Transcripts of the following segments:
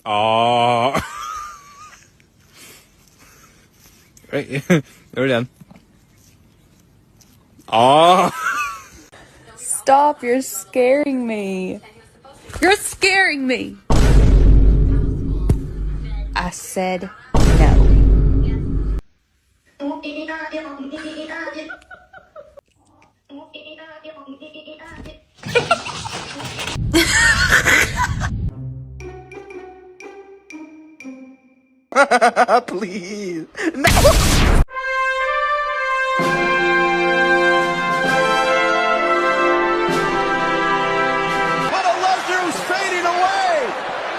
Oh. Right. We're done. Oh. Stop, you're scaring me. You're scaring me. I said no. Please. No. But Lesnar is fading away.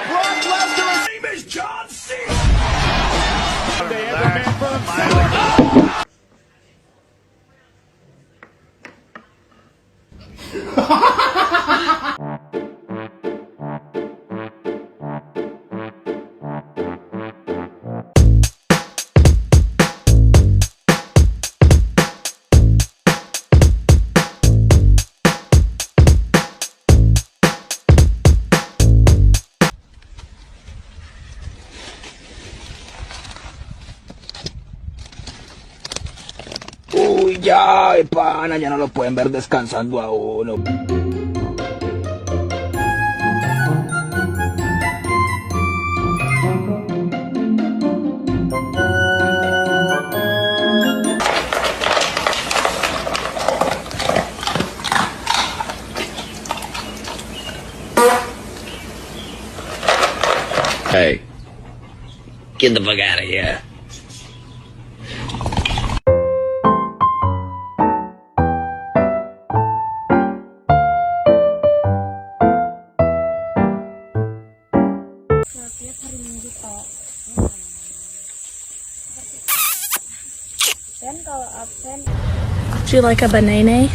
Brock Lesnar's name is John Cena. They have a man for himself. Uy, ya, pana, ya no lo pueden ver descansando a uno. Hey, get the fuck out of here. Do you like a banana?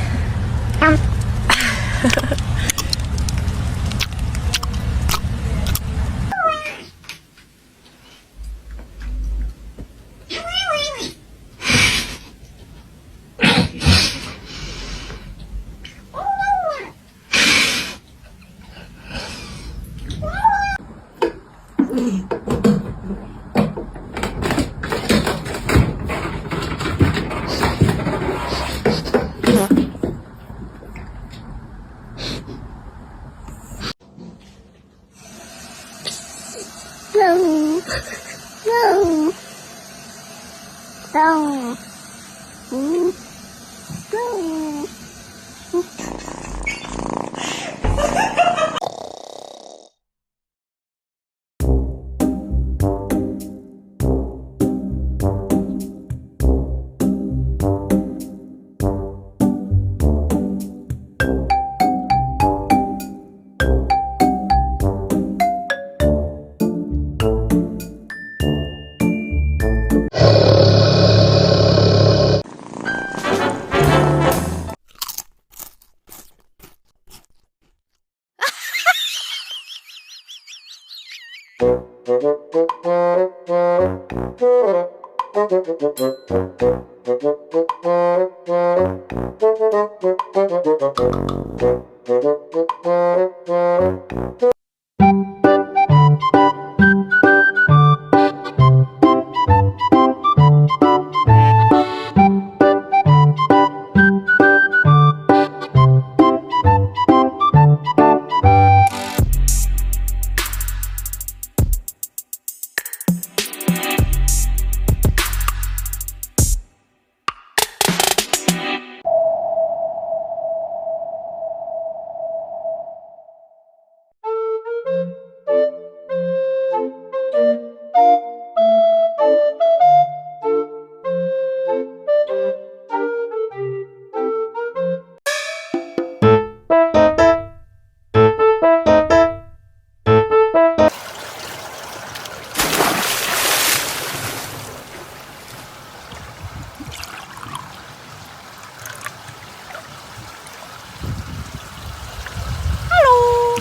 No. No. No. No.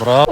Bro.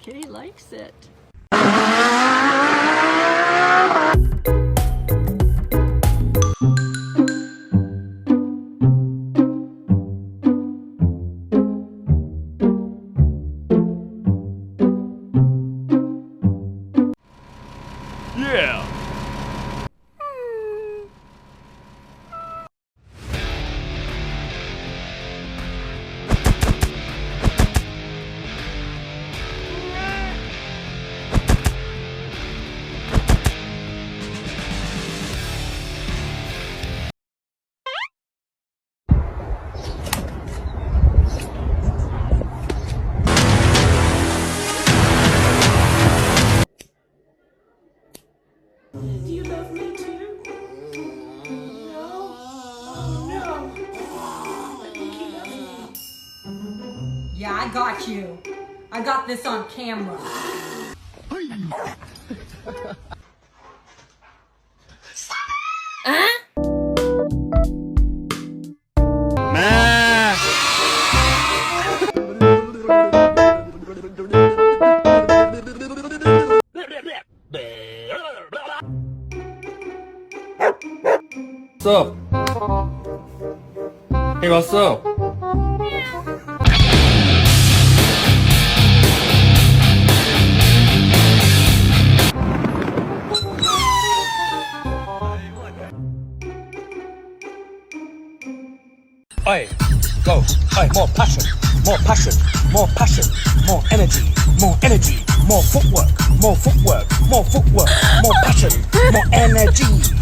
Kitty likes it. Yeah. Yeah, I got you. I got this on camera. 왔어. 해 왔어. Oi, go. Oi, more passion, more passion, more passion, more energy, more energy, more footwork, more footwork, more footwork, more passion, more energy.